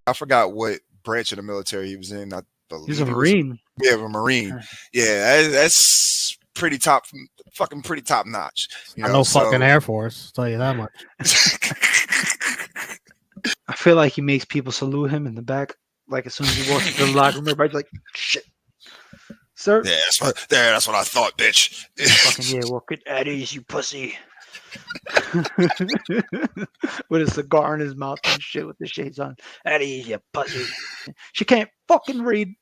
I forgot what branch of the military he was in. I believe He's a Marine. A Marine. Yeah, that's pretty top notch. You know, no fucking Air Force. I'll tell you that much. I feel like he makes people salute him in the back. Like as soon as he walks into the locker room, everybody's like, "Shit, sir." Yeah, that's what I thought, bitch. Fucking yeah, walk it at ease, you pussy. With a cigar in his mouth and shit with the shades on. At ease, you pussy. She can't fucking read.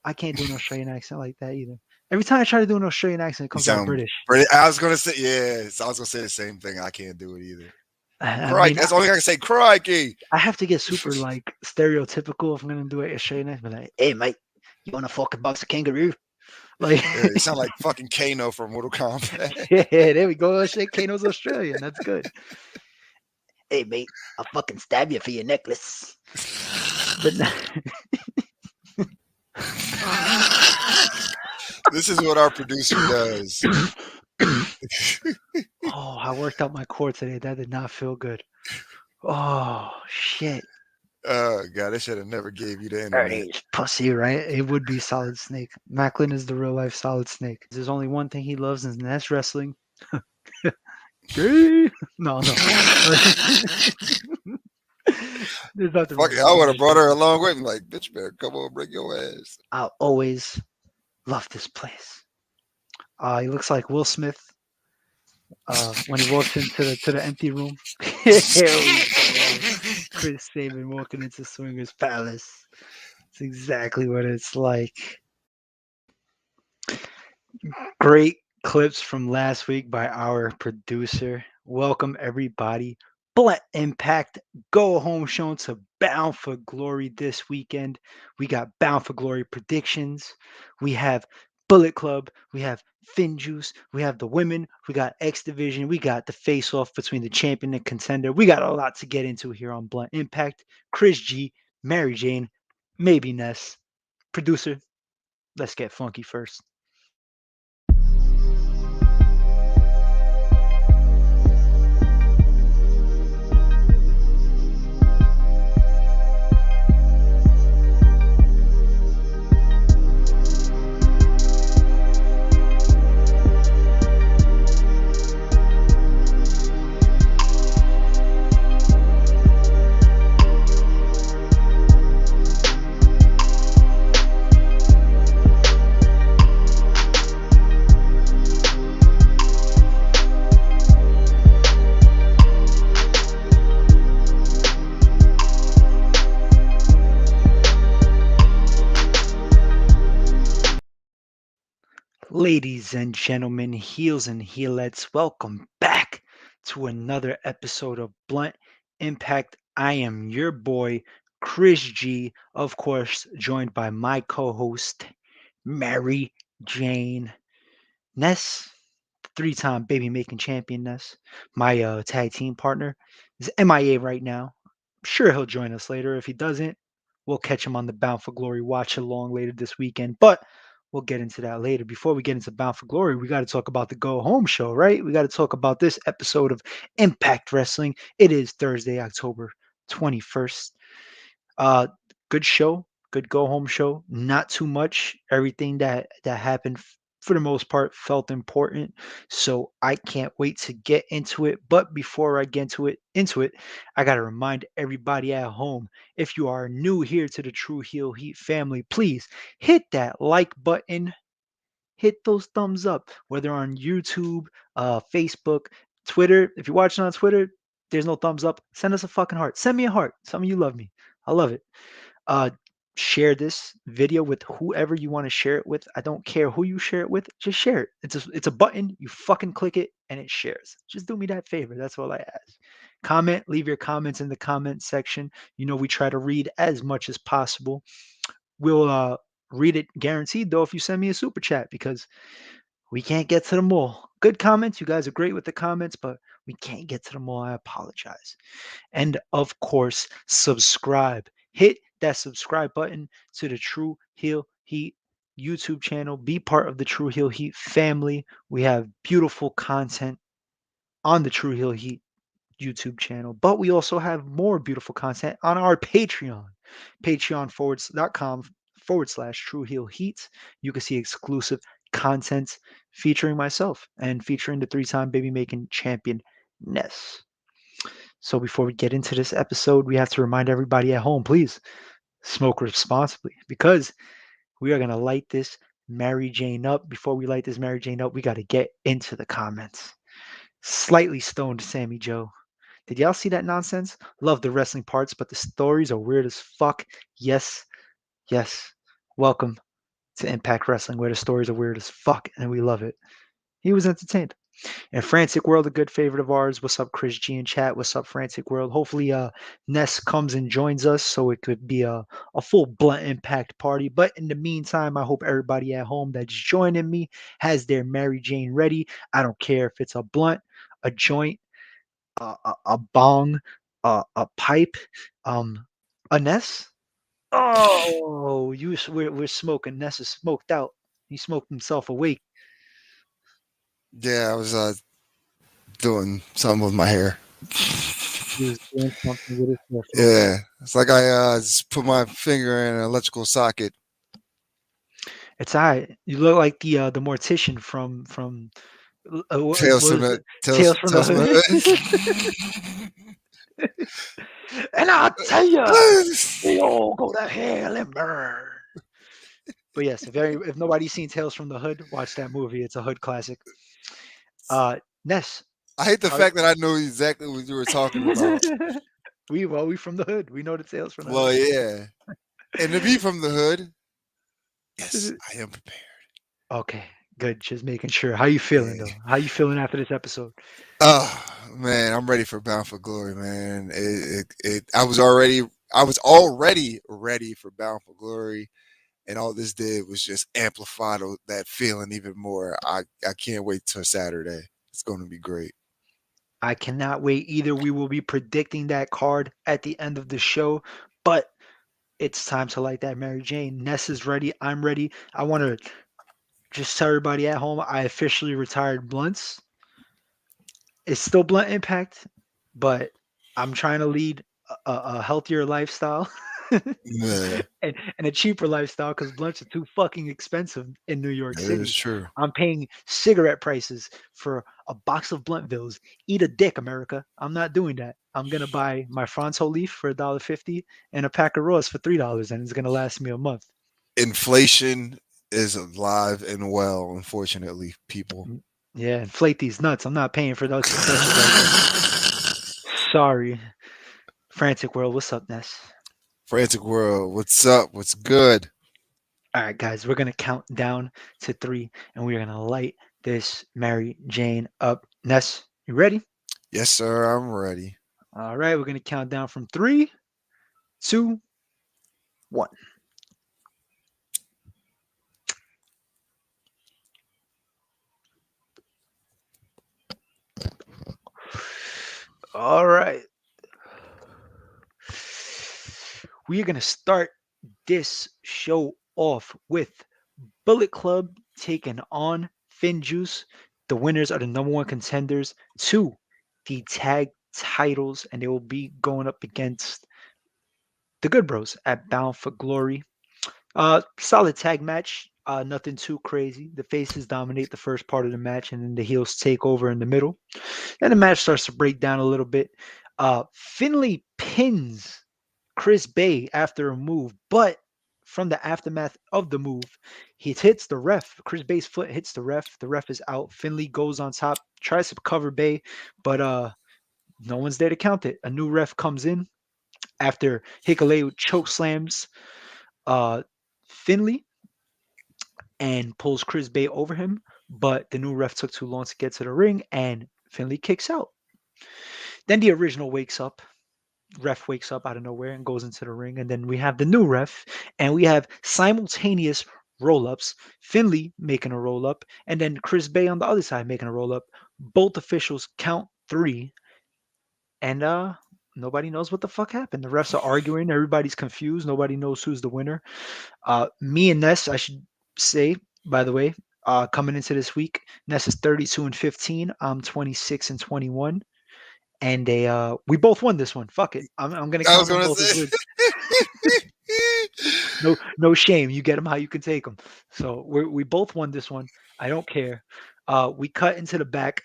I can't do an Australian accent like that either. Every time I try to do an Australian accent, it comes out British. I was gonna say, I was gonna say the same thing. I can't do it either. Crikey, that's the only thing I can say. Crikey. I have to get super like stereotypical if I'm gonna do it Australian accent. Like, hey mate, you want a fucking box of kangaroo? Like, yeah, you sound like fucking Kano from Mortal Kombat. Yeah, there we go. Shit, Kano's Australian. That's good. Hey mate, I'll fucking stab you for your necklace. But this is what our producer does. Oh, I worked out my core today. That did not feel good. Oh shit. Oh god, I should have never gave you the internet. Pussy, right? It would be Solid Snake. Macklin is the real life Solid Snake. There's only one thing he loves, and that's wrestling. Gay? No. There's nothing. Fuck it, I would have brought her along with me. Like, bitch, better come on, bring your ass. I'll always love this place. He looks like Will Smith when he walks into the empty room. Chris Sabin walking into Swingers Palace. It's exactly what it's like. Great clips from last week by our producer. Welcome everybody. Blunt Impact Go Home show to Bound for Glory this weekend. We got Bound for Glory predictions. We have Bullet Club. We have FinJuice. We have the women. We got X Division. We got the face-off between the champion and contender. We got a lot to get into here on Blunt Impact. Chris G, Mary Jane, maybe Ness. Producer, let's get funky first. Ladies and gentlemen, heels and heelettes, welcome back to another episode of Blunt Impact. I am your boy, Chris G, of course, joined by my co-host, Mary Jane Ness, three-time baby-making champion Ness. My tag team partner is MIA right now. I'm sure he'll join us later. If he doesn't, we'll catch him on the Bound for Glory watch-along later this weekend. But we'll get into that later. Before we get into Bound for Glory, we got to talk about the Go Home show, right? We got to talk about this episode of Impact Wrestling. It is Thursday, October 21st. Good show, good Go Home show. Not too much. Everything that happened, for the most part, felt important. So I can't wait to get into it. But before I get into it, I got to remind everybody at home, if you are new here to the True Heel Heat family, please hit that like button, hit those thumbs up, whether on YouTube, Facebook, Twitter. If you're watching on Twitter, there's no thumbs up. Send us a fucking heart. Send me a heart. Some of you love me. I love it. Share this video with whoever you want to share it with. I don't care who you share it with. Just share it. It's a button. You fucking click it and it shares. Just do me that favor. That's all I ask. Comment. Leave your comments in the comment section. You know we try to read as much as possible. We'll read it guaranteed though if you send me a super chat because we can't get to them all. Good comments. You guys are great with the comments, but we can't get to them all. I apologize. And of course, subscribe. Hit that subscribe button to the True Heel Heat YouTube channel. Be part of the True Heel Heat family. We have beautiful content on the True Heel Heat YouTube channel, but we also have more beautiful content on our Patreon. patreon.com/True Heel Heat. You can see exclusive content featuring myself and featuring the 3-time baby making champion Ness. So before we get into this episode, we have to remind everybody at home, please smoke responsibly because we are going to light this Mary Jane up. Before we light this Mary Jane up, we got to get into the comments. Slightly stoned Sammy Joe. Did y'all see that nonsense? Love the wrestling parts, but the stories are weird as fuck. Yes, yes. Welcome to Impact Wrestling, where the stories are weird as fuck, and we love it. He was entertained. And Frantic World, a good favorite of ours. What's up, Chris G in chat? What's up, Frantic World? Hopefully, Ness comes and joins us so it could be a full Blunt Impact party. But in the meantime, I hope everybody at home that's joining me has their Mary Jane ready. I don't care if it's a blunt, a joint, a bong, a pipe, a Ness. Oh, we're smoking. Ness is smoked out. He smoked himself awake. Yeah, I was doing something with my hair. He was doing something with his hair. Yeah, it's like I just put my finger in an electrical socket. It's all right. You look like the mortician from Tales from the Hood. And I'll tell you, they all go to hell and burn. But yes, if nobody's seen Tales from the Hood, watch that movie. It's a Hood classic. Ness. I hate the fact that I know exactly what you were talking about. we from the Hood. We know the Tales from the Hood. Well, yeah. And to be from the Hood, yes, I am prepared. Okay, good. Just making sure. How you feeling though? How you feeling after this episode? Oh man, I'm ready for Bound for Glory, man. I was already ready for Bound for Glory, and all this did was just amplify that feeling even more. I can't wait till Saturday. It's going to be great. I cannot wait either. We will be predicting that card at the end of the show, but it's time to light that Mary Jane. Ness is ready. I'm ready. I want to just tell everybody at home, I officially retired blunts. It's still Blunt Impact, but I'm trying to lead a healthier lifestyle and a cheaper lifestyle because blunts are too fucking expensive in New York City. That is true. I'm paying cigarette prices for a box of Bluntville's. Eat a dick, America. I'm not doing that. I'm gonna buy my Fronto Leaf for $1.50 and a pack of Ross for $3, and it's gonna last me a month. Inflation is alive and well, unfortunately, people. Yeah, inflate these nuts. I'm not paying for those concessions like that. Sorry. Frantic World, what's up, Ness? Frantic World, what's up? What's good? All right, guys, we're going to count down to 3, and we're going to light this Mary Jane up. Ness, you ready? Yes, sir, I'm ready. All right, we're going to count down from 3, 2, 1. All right. We are going to start this show off with Bullet Club taking on FinJuice. The winners are the #1 contenders to the tag titles, and they will be going up against the Good Bros at Bound for Glory. Solid tag match. Nothing too crazy. The faces dominate the first part of the match, and then the heels take over in the middle. Then the match starts to break down a little bit. Finlay pins Chris Bay after a move, but from the aftermath of the move, he hits the ref. Chris Bay's foot hits the ref. The ref is out. Finlay goes on top, tries to cover Bay, but no one's there to count it. A new ref comes in after Hikuleo choke slams Finlay and pulls Chris Bay over him, but the new ref took too long to get to the ring, and Finlay kicks out. Then the original wakes up. Ref wakes up out of nowhere and goes into the ring, and then we have the new ref, and we have simultaneous roll-ups. Finlay making a roll-up, and then Chris Bay on the other side making a roll-up. Both officials count 3, and nobody knows what the fuck happened. The refs are arguing. Everybody's confused. Nobody knows who's the winner. Me and Ness, I should say, by the way, coming into this week, Ness is 32-15. I'm 26-21. and we both won this one. Fuck it, I'm gonna I was count them gonna both as say. wins. No shame. You get them how you can take them. So we both won this one. I don't care. We cut into the back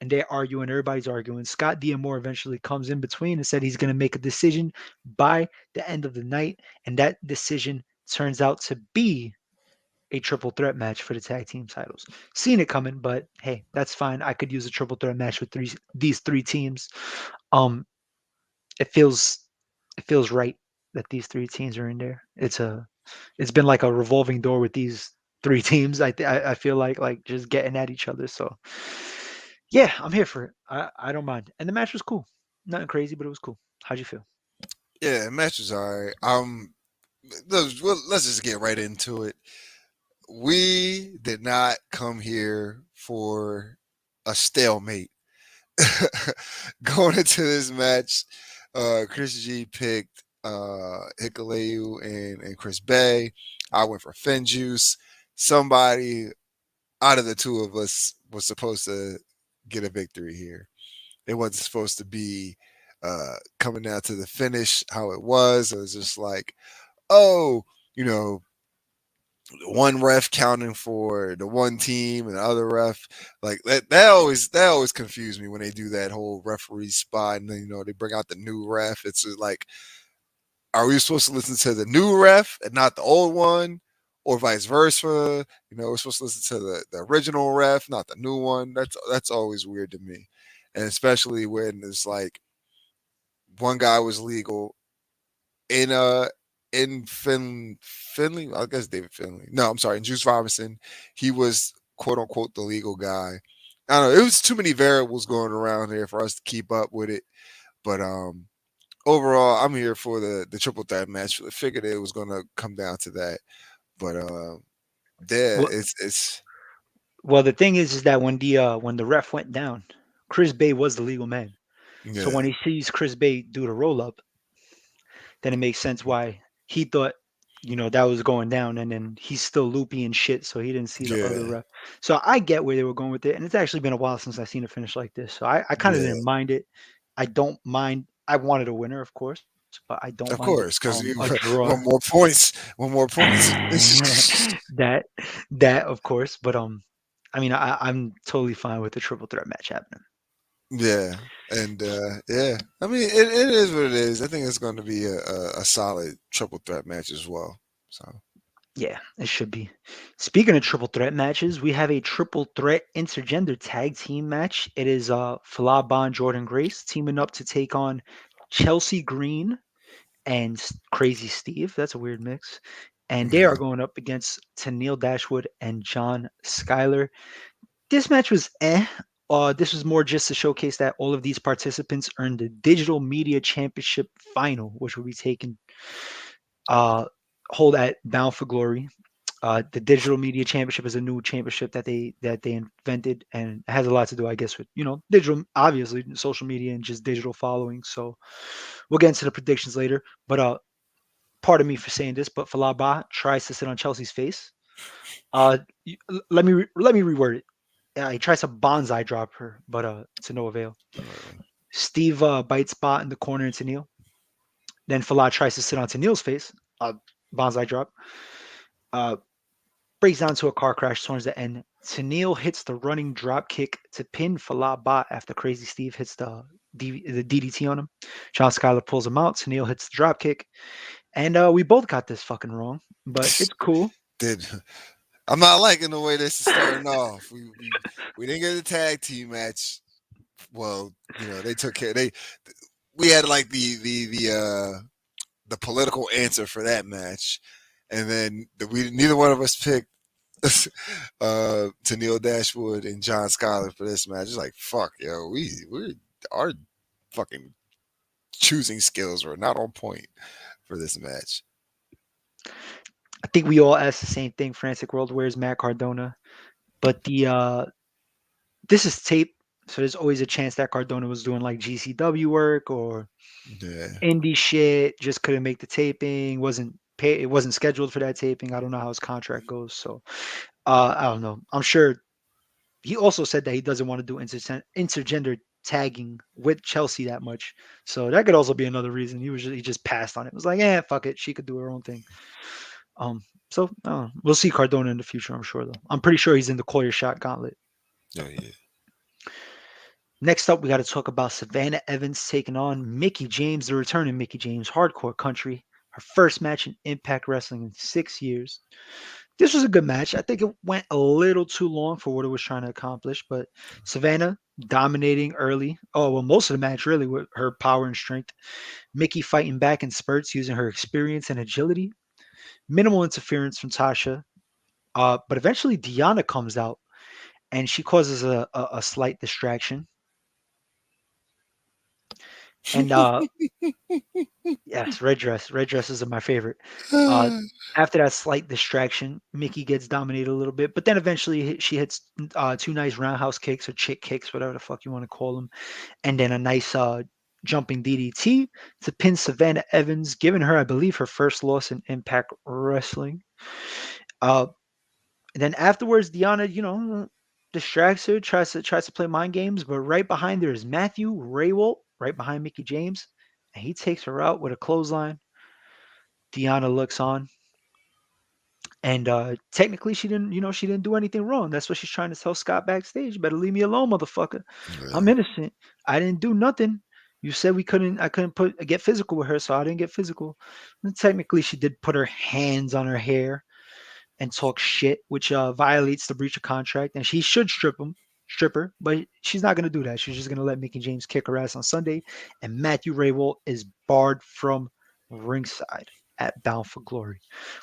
and they're arguing. Everybody's arguing. Scott D'Amore eventually comes in between and said he's going to make a decision by the end of the night, and that decision turns out to be a triple threat match for the tag team titles. Seen it coming, but hey, that's fine. I could use a triple threat match with these three teams. Um, it feels it feels right that these three teams are in there. It's been like a revolving door with these three teams. I feel like just getting at each other. So yeah, I'm here for it. I don't mind. And the match was cool. Nothing crazy, but it was cool. How'd you feel? Yeah, match was alright. Let's just get right into it. We did not come here for a stalemate. Going into this match, Chris G picked Hikuleo and Chris Bay. I went for FinJuice. Somebody out of the two of us was supposed to get a victory here. It wasn't supposed to be coming down to the finish how it was. It was just like, oh, you know, one ref counting for the one team and the other ref, like that always confused me when they do that whole referee spot and then they bring out the new ref. It's just like, are we supposed to listen to the new ref and not the old one, or vice versa? We're supposed to listen to the original ref, not the new one. That's always weird to me, and especially when it's like one guy was legal in Finlay, I guess David Finlay. No, I'm sorry, in Juice Robinson, he was quote unquote the legal guy. I don't know. It was too many variables going around there for us to keep up with it. But overall, I'm here for the triple threat match. I figured it was going to come down to that. But yeah, Well, it's well, the thing is that when the ref went down, Chris Bay was the legal man. So yeah, when he sees Chris Bay do the roll up, then it makes sense why he thought, that was going down, and then he's still loopy and shit, so he didn't see the other yeah, ref. So I get where they were going with it, and it's actually been a while since I've seen a finish like this. So I kind of yeah. didn't mind it. I don't mind. I wanted a winner, of course, but I don't Of mind course, because a you draw. want more points. Want more points. that that of course, but I mean, I'm totally fine with the triple threat match happening. Yeah, and yeah, I mean it is what it is. I think it's going to be a solid triple threat match as well. So Yeah, it should be. Speaking of triple threat matches, we have a triple threat intergender tag team match. It is Falaba and Jordan Grace teaming up to take on Chelsea Green and Crazy Steve. That's a weird mix. And they are yeah, going up against Tennille Dashwood and John Schuyler. This match was eh. This was more just to showcase that all of these participants earned the Digital Media Championship final, which will be taken uh, hold at Bound for Glory. The Digital Media Championship is a new championship that they invented, and it has a lot to do, I guess, with digital, obviously, social media and just digital following. So we'll get into the predictions later. But pardon me for saying this, but Falaba tries to sit on Chelsea's face. Let me reword it. He tries to bonsai drop her, but to no avail. Steve bites spot in the corner into Neil. Then Falaba tries to sit onto Neil's face. Bonsai drop. Uh, breaks down to a car crash towards the end. Tennille hits the running drop kick to pin Falaba after Crazy Steve hits the DDT on him. John Schuyler pulls him out. Tennille hits the drop kick. And we both got this fucking wrong, but it's cool. did I'm not liking the way this is starting off. We didn't get a tag team match. Well, they took care. We had like the political answer for that match, and then we neither one of us picked Tennille Dashwood and John Schuyler for this match. It's like, fuck, yo, we our fucking choosing skills were not on point for this match. I think we all asked the same thing. Frantic World, where's Matt Cardona? But this is tape, so there's always a chance that Cardona was doing like GCW work or Yeah, indie shit. Just couldn't make the taping. Wasn't pay. It wasn't scheduled for that taping. I don't know how his contract goes. So I don't know. I'm sure he also said that he doesn't want to do intergender tagging with Chelsea that much. So that could also be another reason. He just passed on it. It was like, fuck it, she could do her own thing. So we'll see Cardona in the future. I'm sure though. I'm pretty sure he's in the Call Your Shot gauntlet. Oh yeah. Next up, we got to talk about Savannah Evans taking on Mickie James, the returning Mickie James, Hardcore Country. Her first match in Impact Wrestling in 6 years. This was a good match. I think it went a little too long for what it was trying to accomplish, but Savannah dominating early. Oh, well, most of the match really with her power and strength. Mickie fighting back in spurts using her experience and agility. Minimal interference from Tasha. But eventually Deanna comes out and she causes a slight distraction. And yes, red dress. Red dresses are my favorite. Uh, after that slight distraction, Mickie gets dominated a little bit, but then eventually she hits two nice roundhouse kicks or chick kicks, whatever the fuck you want to call them, and then a nice jumping DDT to pin Savannah Evans, giving her, I believe, her first loss in Impact Wrestling. And then afterwards, Deanna, distracts her, tries to play mind games, but right behind her is Matthew Raywalt, right behind Mickie James, and he takes her out with a clothesline. Deanna looks on, and technically she didn't do anything wrong. That's what she's trying to tell Scott backstage. You better leave me alone, motherfucker. I'm innocent. I didn't do nothing. You said I couldn't get physical with her, so I didn't get physical. And technically, she did put her hands on her hair and talk shit, which violates the breach of contract, and she should strip her, but she's not gonna do that. She's just gonna let Mickie James kick her ass on Sunday, and Matthew Raywalt is barred from ringside at Bound for Glory.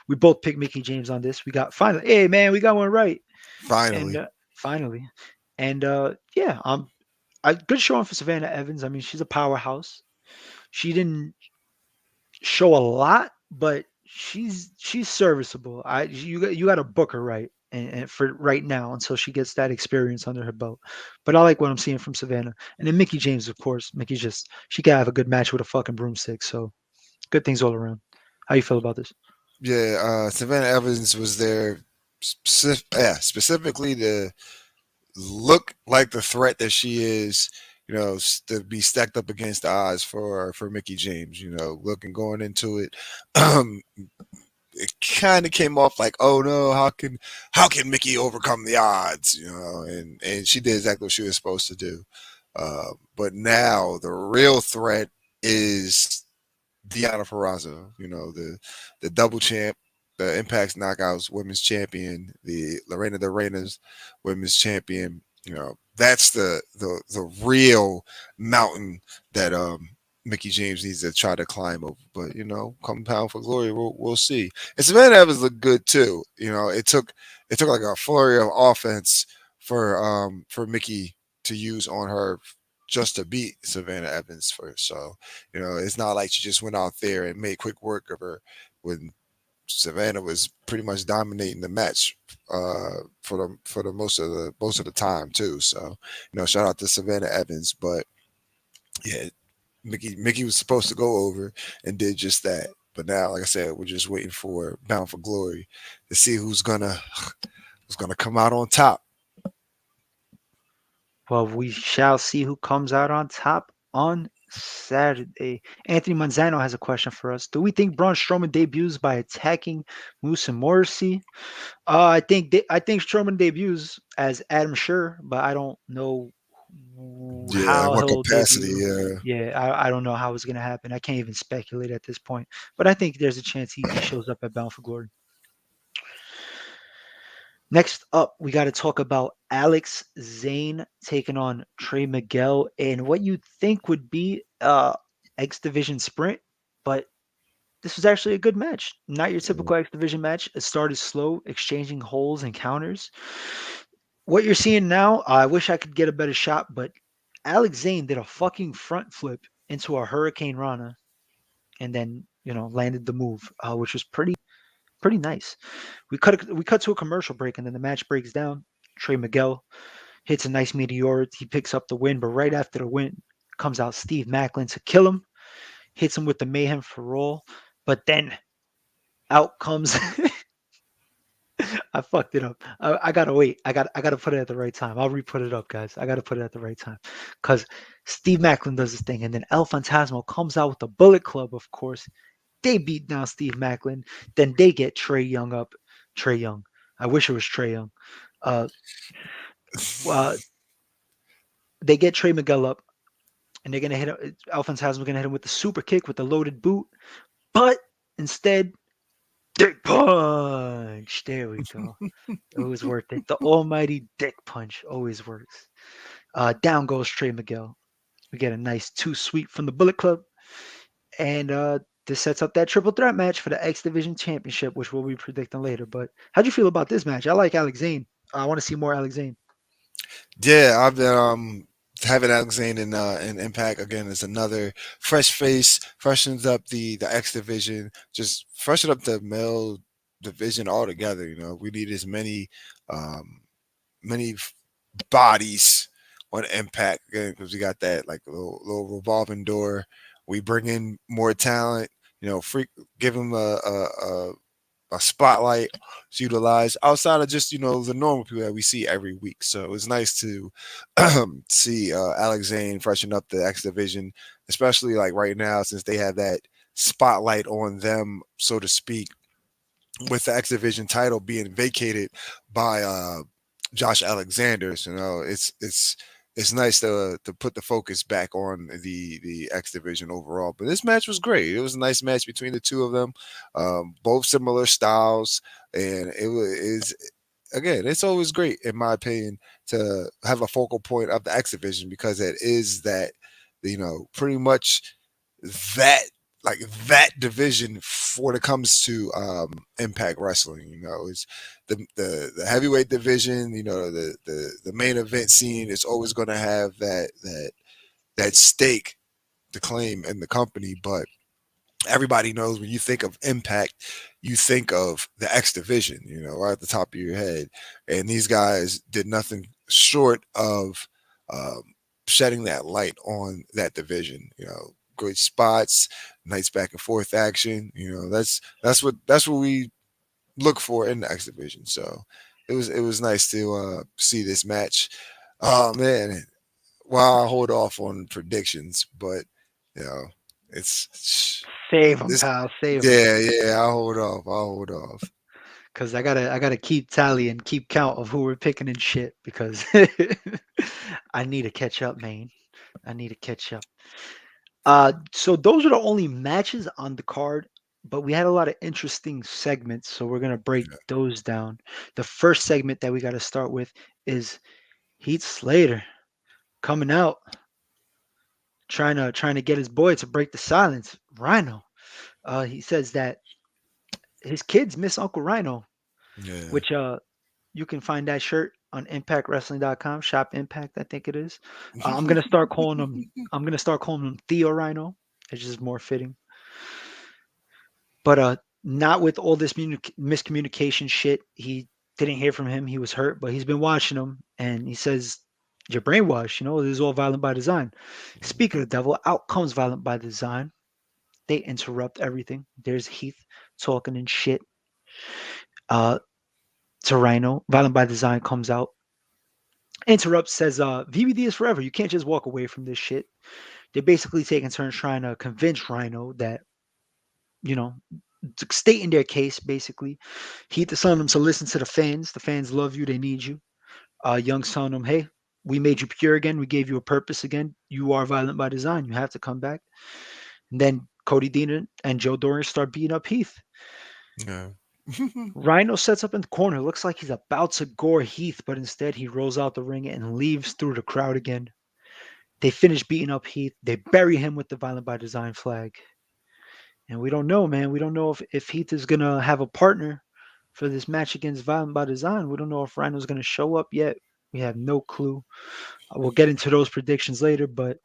We both picked Mickie James on this. We got finally, hey man, we got one right. Finally. And finally, and yeah, good showing for Savannah Evans. I mean, she's a powerhouse. She didn't show a lot, but she's serviceable. You got to book her right, and for right now until she gets that experience under her belt. But I like what I'm seeing from Savannah, and then Mickie James, of course. She can have a good match with a fucking broomstick. So good things all around. How you feel about this? Yeah, Savannah Evans was there specifically to look like the threat that she is, to be stacked up against the odds for Mickie James. Going into it, it kind of came off like, oh no, how can Mickie overcome the odds? And she did exactly what she was supposed to do. But now the real threat is Deanna Purrazzo, the double champ, the Impact's Knockouts Women's Champion, the Lorena de Reina's Women's Champion. That's the real mountain that Mickie James needs to try to climb over. But come Pound for Glory, we'll see. And Savannah Evans looked good too. It took like a flurry of offense for Mickie to use on her just to beat Savannah Evans first. So, it's not like she just went out there and made quick work of her when Savannah was pretty much dominating the match for the most of the time too. So, shout out to Savannah Evans. But yeah, Mickie was supposed to go over and did just that. But now, like I said, we're just waiting for Bound for Glory to see who's gonna come out on top. Well, we shall see who comes out on top on Saturday. Anthony Manzano has a question for us. Do we think Braun Strowman debuts by attacking Moose and Morrissey? I think Strowman debuts as Adam Scherr, but I don't know Yeah, how what he'll capacity? debut. Yeah, I don't know how it's gonna happen. I can't even speculate at this point. But I think there's a chance he shows up at Bound for Glory. Next up, we got to talk about Alex Zane taking on Trey Miguel in what you think would be X Division sprint, but this was actually a good match. Not your typical X Division match. It started slow, exchanging holds and counters. What you're seeing now, I wish I could get a better shot, but Alex Zane did a fucking front flip into a Hurricane Rana and then, landed the move, which was pretty nice. We cut to a commercial break, and then the match breaks down. Trey Miguel hits a nice meteor. He picks up the win, but right after the win comes out Steve Macklin to kill him, hits him with the Mayhem for all. But then out comes I fucked it up. I gotta wait. I gotta put it at the right time. I'll re-put it up, guys. I gotta put it at the right time, because Steve Macklin does his thing, and then El Fantasmo comes out with the Bullet Club. Of course, they beat down Steve Macklin. Then they get Trey Young up. Trey Young. I wish it was Trey Young. Uh, uh they get Trey Miguel up, and they're gonna hit him. El Fantasmo gonna hit him with the super kick with the loaded boot, but instead, dick punch. There we go. It was worth it. The almighty dick punch always works. Down goes Trey Miguel. We get a nice two sweep from the Bullet Club, and this sets up that triple threat match for the X Division Championship, which we'll be predicting later. But how'd you feel about this match? I like Alex Zane. I want to see more Alex Zane. Yeah, I've been having Alex Zane in Impact again is another fresh face, freshens up the X division, just freshen up the male division altogether. You know, we need as um many bodies on Impact again because we got that like little revolving door. We bring in more talent. You know, give them a spotlight to utilize outside of just the normal people that we see every week. So it's nice to see Alex Zane freshen up the X division, especially like right now since they have that spotlight on them, so to speak, with the X division title being vacated by Josh Alexander. So, it's nice to put the focus back on the X division overall. But this match was great. It was a nice match between the two of them, both similar styles, and is again, it's always great in my opinion to have a focal point of the X division because it is that pretty much that that division for when it comes to Impact Wrestling. It's the heavyweight division. The main event scene is always going to have that stake to claim in the company, but everybody knows when you think of Impact, you think of the X division, right at the top of your head. And these guys did nothing short of um, shedding that light on that division. Great spots, nice back and forth action. That's what we look for in the X division. So it was nice to see this match. Oh man, while I hold off on predictions, but you know, it's Save him, this. pal. Save him. Yeah. I'll hold off. I'll hold off. Because I gotta keep tally and keep count of who we're picking and shit. Because I need to catch up, man. I need to catch up. So those are the only matches on the card, but we had a lot of interesting segments, so we're gonna break those down. The first segment that we got to start with is Heath Slater coming out, trying to get his boy to break the silence. Rhino. He says that his kids miss Uncle Rhino, Yeah. which you can find that shirt on impactwrestling.com, shop Impact, I think it is. I'm gonna start calling him. I'm gonna start calling him Theo Rhino. It's just more fitting. But not with all this miscommunication shit. He didn't hear from him. He was hurt, but he's been watching him, and he says, "You're brainwashed. This is all violent by design." Speak of the devil, out comes violent by design. They interrupt everything. There's Heath talking and shit. Uh, to Rhino, violent by design comes out. Interrupts, says, "VBD is forever. You can't just walk away from this shit." They're basically taking turns trying to convince Rhino that you know stating their case. Basically, Heath is telling them to listen to the fans. The fans love you. They need you. Young's telling them, "Hey, we made you pure again. We gave you a purpose again. You are violent by design. You have to come back." And then Cody Dean and Joe Dorian start beating up Heath. Yeah. Rhino sets up in the corner. Looks like he's about to gore Heath, but instead he rolls out the ring and leaves through the crowd again. They finish beating up Heath. They bury him with the violent by design flag. And we don't know, man. We don't know if Heath is going to have a partner for this match against Violent by Design. We don't know if Rhino's going to show up yet. We have no clue. We'll get into those predictions later, but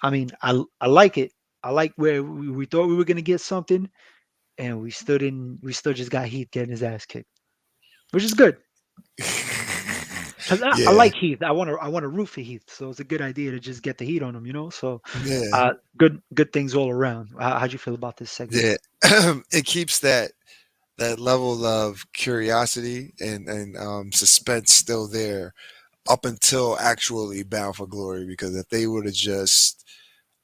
I mean, I like it. I like where we thought we were going to get something, and we still didn't. We still just got Heath getting his ass kicked, which is good. Because I Yeah. like Heath. I want to root for Heath. So it's a good idea to just get the heat on him. So Yeah. good things all around. How'd you feel about this segment? Yeah. It keeps that that level of curiosity and suspense still there up until actually Bound for Glory. Because if they would have just,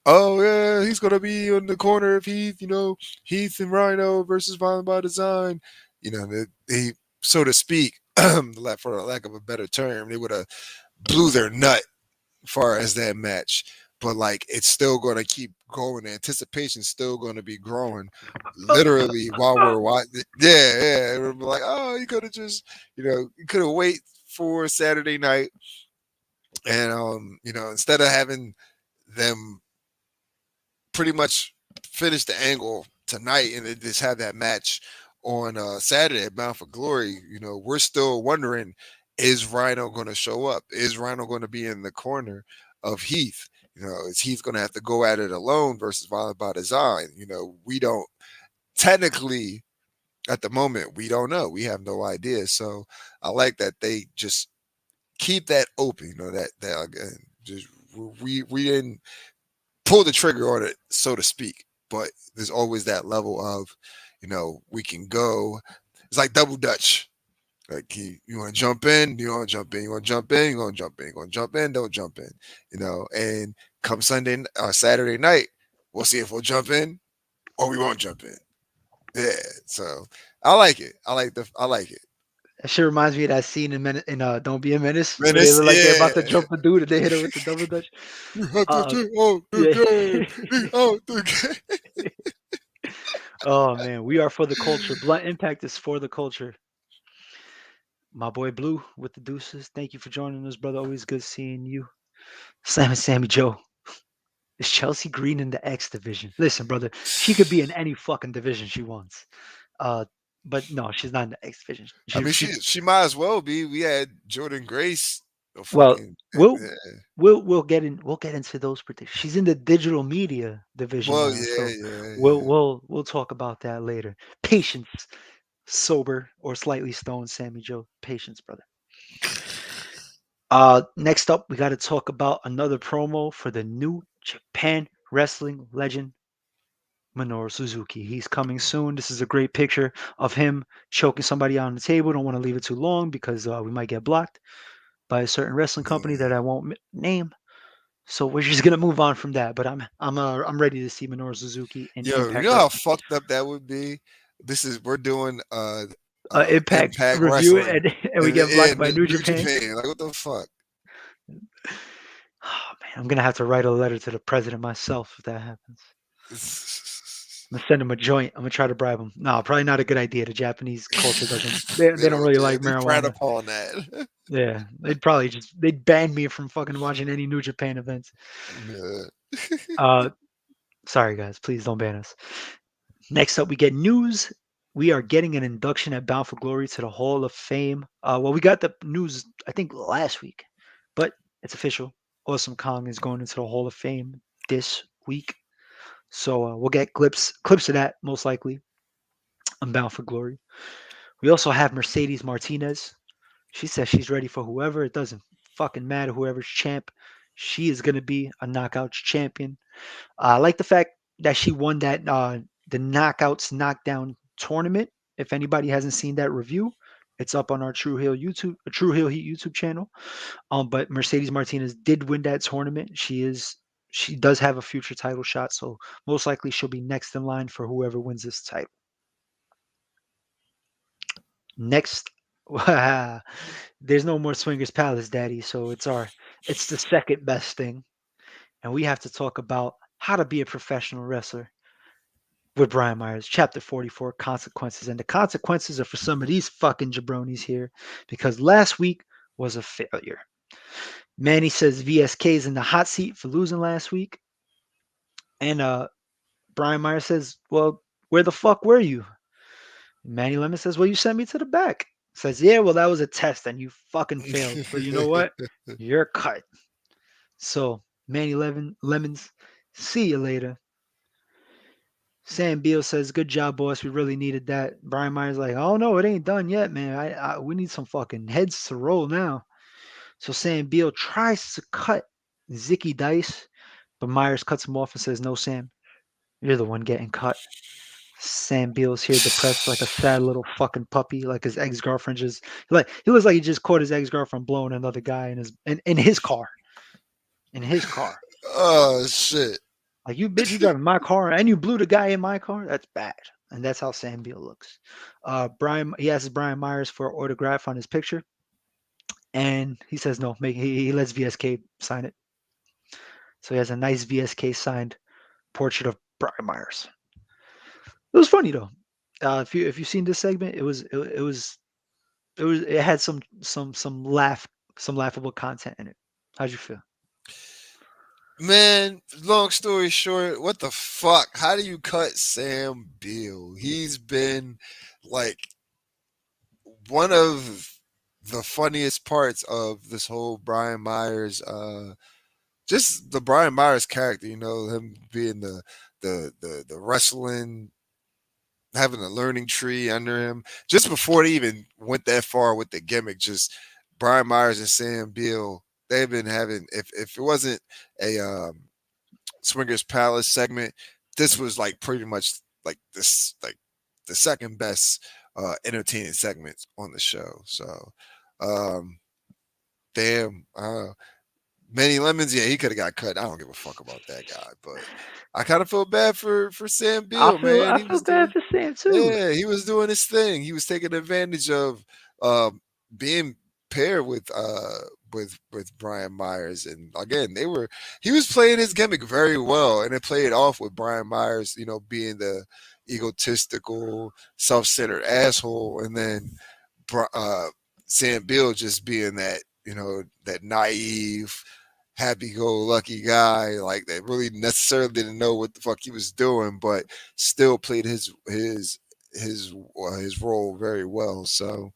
oh yeah, he's gonna be in the corner of Heath, Heath and Rhino versus Violent by Design, they so to speak, for lack of a better term, they would have blew their nut far as that match. But like, it's still going to keep going. The anticipation's still going to be growing, literally while we're watching. Yeah, yeah. We're like, oh, you could have just, you could have wait for Saturday night, and instead of having them pretty much finish the angle tonight and then just have that match on Saturday at Bound for Glory, we're still wondering, is Rhino going to show up? Is Rhino going to be in the corner of Heath? Is Heath going to have to go at it alone versus Violent by Design? We don't technically at the moment, we don't know. We have no idea. So I like that they just keep that open. That again, just we didn't pull the trigger on it, so to speak. But there's always that level of, we can go. It's like double dutch. Like, you want to jump in, you want to jump in, you want to jump in, you want to jump in, you want to jump in, don't jump in. And come Saturday night, we'll see if we'll jump in or we won't jump in. Yeah, so I like it. I like it. That shit reminds me of that scene in Don't Be a Menace, where they Menace, look like they're about to yeah. jump a dude and they hit him with the double dutch. You have to Uh, take out the yeah. game. Out the game. Oh man, we are for the culture. Blunt Impact is for the culture. My boy Blue with the deuces. Thank you for joining us, brother. Always good seeing you. Slam and Sammy Joe. Is Chelsea Green in the X division? Listen, brother, she could be in any fucking division she wants. But no, she's not in the X division. I mean, she might as well be. We had Jordan Grace. Well, we'll Yeah. we'll get into those predictions. She's in the digital media division Well, now, yeah, so yeah, we'll yeah. we'll talk about that later. Patience, sober or slightly stoned, Sammy Joe. Patience, brother. Next up, we got to talk about another promo for the new Japan wrestling legend, Minoru Suzuki. He's coming soon. This is a great picture of him choking somebody on the table. Don't want to leave it too long because we might get blocked by a certain wrestling company that I won't name. So we're just gonna move on from that. But I'm ready to see Minoru Suzuki in Yo, you Impact know how Wrestling. fucked up that would be? We're doing Impact Impact review Wrestling and we get blocked in by New New Japan. Japan. Like, what the fuck? Oh man, I'm gonna have to write a letter to the president myself if that happens. I'm gonna send him a joint. I'm gonna try to bribe him. No, probably not a good idea. The Japanese culture doesn't. They don't really like They frown marijuana. upon that. Yeah, they'd ban me from fucking watching any New Japan events. Yeah. Sorry guys, please don't ban us. Next up, we get news. We are getting an induction at Bound for Glory to the Hall of Fame. Well, we got the news I think last week, but it's official. Awesome Kong is going into the Hall of Fame this week, so we'll get clips of that most likely on Bound for Glory. We also have Mercedes Martinez. She says she's ready for whoever. It doesn't fucking matter whoever's champ. She is gonna be a knockouts champion. I like the fact that she won that the knockouts knockdown tournament. If anybody hasn't seen that review, it's up on our True Hill Heat YouTube channel. But Mercedes Martinez did win that tournament. She does have a future title shot, so most likely she'll be next in line for whoever wins this title. Next, there's no more Swingers Palace, Daddy. So it's the second best thing, and we have to talk about how to be a professional wrestler with Brian Myers, Chapter 44, Consequences. And the consequences are for some of these fucking jabronis here because last week was a failure. Manny says VSK is in the hot seat for losing last week. And Brian Myers says, well, where the fuck were you? Manny Lemon says, well, you sent me to the back. Says, yeah, well, that was a test and you fucking failed. So you know what? You're cut. So Manny Lemons, see you later. Sam Beal says, good job, boss. We really needed that. Brian Myers like, oh, no, it ain't done yet, man. We need some fucking heads to roll now. So Sam Beal tries to cut Zicky Dice, but Myers cuts him off and says, no, Sam, you're the one getting cut Sam Beal's here depressed like a sad little fucking puppy, like his ex-girlfriend just like he looks like he just caught his ex-girlfriend blowing another guy in his car. In his car. Oh shit. Like you bitch, you driving my car and you blew the guy in my car? That's bad. And that's how Sam Beal looks. He asks Brian Myers for an autograph on his picture. And he says no. He lets VSK sign it. So he has a nice VSK signed portrait of Brian Myers. It was funny though. If you've seen this segment, it had some laughable content in it. How'd you feel? Man, long story short, what the fuck? How do you cut Sam Beal? He's been like one of the funniest parts of this whole Brian Myers just the Brian Myers character, him being the wrestling, having a learning tree under him. Just before they even went that far with the gimmick, just Brian Myers and Sam Beal, they've been having if it wasn't a Swingers Palace segment, this was like pretty much like this like the second best entertaining segment on the show. So damn Manny Lemons, yeah, he could have got cut. I don't give a fuck about that guy, but I kind of feel bad for Sam Beal, man. I He feel was bad doing, for Sam too. yeah, he was doing his thing. He was taking advantage of being paired with Brian Myers, and again, he was playing his gimmick very well, and it played off with Brian Myers, being the egotistical, self-centered asshole, and then Sam Beal just being that that naive, happy-go-lucky guy, like that really necessarily didn't know what the fuck he was doing, but still played his role very well. So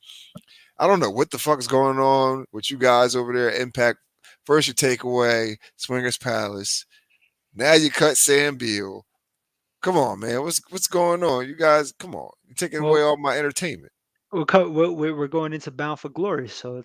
I don't know what the fuck is going on with you guys over there at Impact. First you take away Swingers Palace, now you cut Sam Beal. Come on, man, what's going on? You guys, come on, you're taking away Well, all my entertainment. we're going into Bound for Glory, so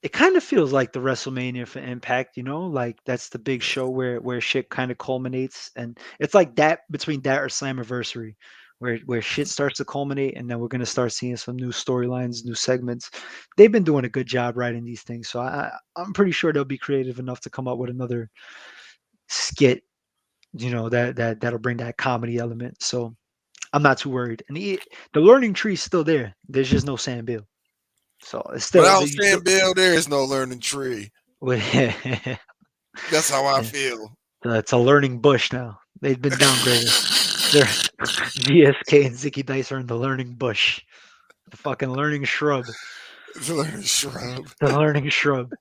it kind of feels like the WrestleMania for Impact, like that's the big show where shit kind of culminates, and it's like that between that or Slammiversary, where shit starts to culminate, and then we're gonna start seeing some new storylines, new segments. They've been doing a good job writing these things, so I'm pretty sure they'll be creative enough to come up with another skit, that'll bring that comedy element. So I'm not too worried, and the learning tree is still there. There's just no Sam Bill, so it's still Without you still. Sam Beal, there is no learning tree. That's how I Yeah. feel. It's a learning bush now. They've been downgraded. They're VSK and Zicky Dice are in the learning bush. The fucking learning shrub. The learning shrub. The learning shrub.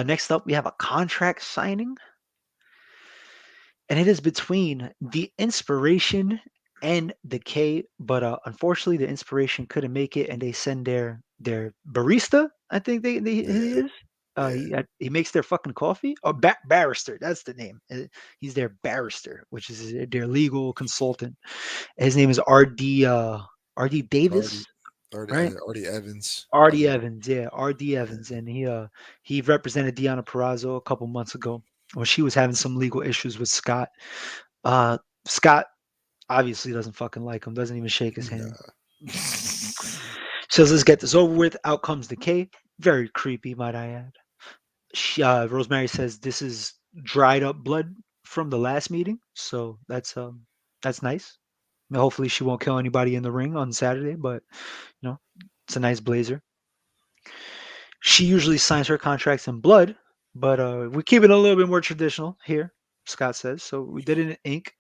Next up, we have a contract signing. And it is between the Inspiration and the K, but unfortunately the Inspiration couldn't make it, and they send their barista. I think he Yeah, is. yeah. He makes their fucking coffee. Oh, barrister. That's the name. He's their barrister, which is their legal consultant. His name is RD RD Artie, Davis, right? Artie Evans. RD Evans, yeah, RD Evans, and he represented Deonna Purrazzo a couple months ago when she was having some legal issues with Scott. Scott obviously doesn't fucking like him, doesn't even shake his hand. Nah. Says, let's get this over with. Out comes the K. Very creepy, might I add. Rosemary says this is dried up blood from the last meeting, so that's nice. Hopefully she won't kill anybody in the ring on Saturday, but it's a nice blazer. She usually signs her contracts in blood, but we're keeping it a little bit more traditional here, Scott says. So we did it in ink.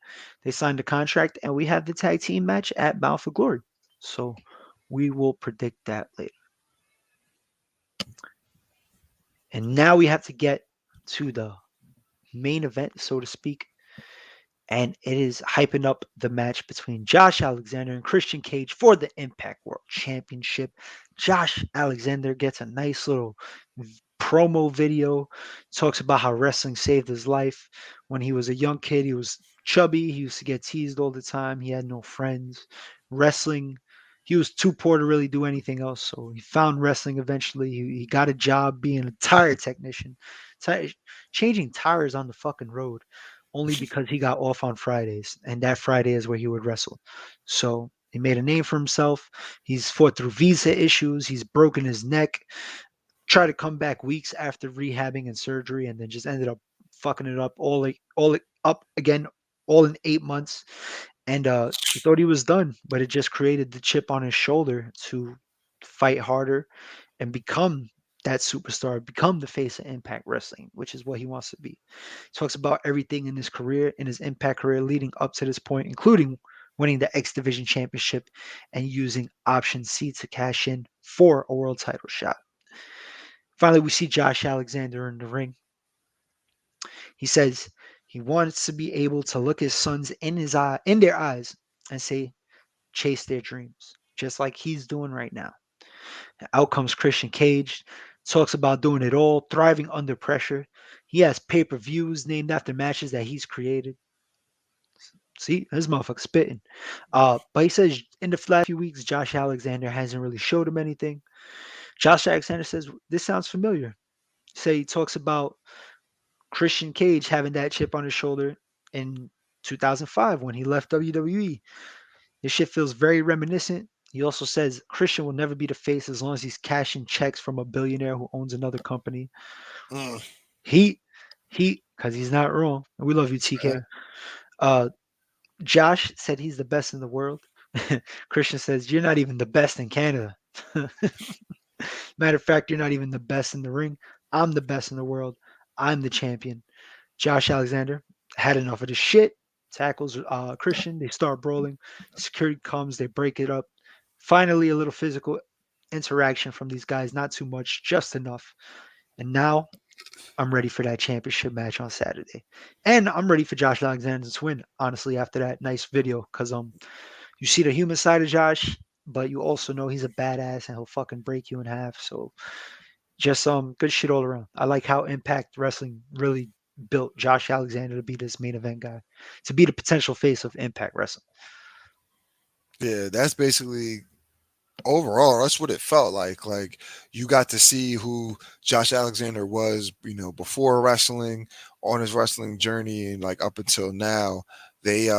They signed the contract, and we have the tag team match at Bound for Glory. So we will predict that later. And now we have to get to the main event, so to speak. And it is hyping up the match between Josh Alexander and Christian Cage for the Impact World Championship. Josh Alexander gets a nice little promo video, talks about how wrestling saved his life. When he was a young kid, he was chubby. He used to get teased all the time. He had no friends. Wrestling, he was too poor to really do anything else. So he found wrestling eventually. He got a job being a tire technician, changing tires on the fucking road. only because he got off on Fridays, and that Friday is where he would wrestle. So he made a name for himself. He's fought through visa issues. He's broken his neck, tried to come back weeks after rehabbing and surgery, and then just ended up fucking it up up again, all in 8 months. And he thought he was done, but it just created the chip on his shoulder to fight harder and become that superstar, become the face of Impact Wrestling, which is what he wants to be. He talks about everything in his career, in his Impact career leading up to this point, including winning the X Division Championship and using Option C to cash in for a world title shot. Finally, we see Josh Alexander in the ring. He says he wants to be able to look his sons in their eyes and say, chase their dreams, just like he's doing right now. Out comes Christian Cage, talks about doing it all, thriving under pressure. He has pay-per-views named after matches that he's created. See, this motherfucker spitting. But he says in the last few weeks, Josh Alexander hasn't really showed him anything. Josh Alexander says, this sounds familiar. Say he talks about Christian Cage having that chip on his shoulder in 2005 when he left WWE. This shit feels very reminiscent. He also says Christian will never be the face as long as he's cashing checks from a billionaire who owns another company. Mm. He, because he's not wrong. We love you, TK. Uh, Josh said he's the best in the world. Christian says you're not even the best in Canada. Matter of fact, you're not even the best in the ring. I'm the best in the world. I'm the champion. Josh Alexander had enough of the shit. Tackles Christian. They start brawling. Security comes. They break it up. Finally, a little physical interaction from these guys. Not too much, just enough. And now I'm ready for that championship match on Saturday. And I'm ready for Josh Alexander to win, honestly, after that nice video. Because you see the human side of Josh, but you also know he's a badass and he'll fucking break you in half. So just good shit all around. I like how Impact Wrestling really built Josh Alexander to be this main event guy, to be the potential face of Impact Wrestling. Yeah, that's basically overall, that's what it felt like. Like you got to see who Josh Alexander was, before wrestling, on his wrestling journey, and like up until now. They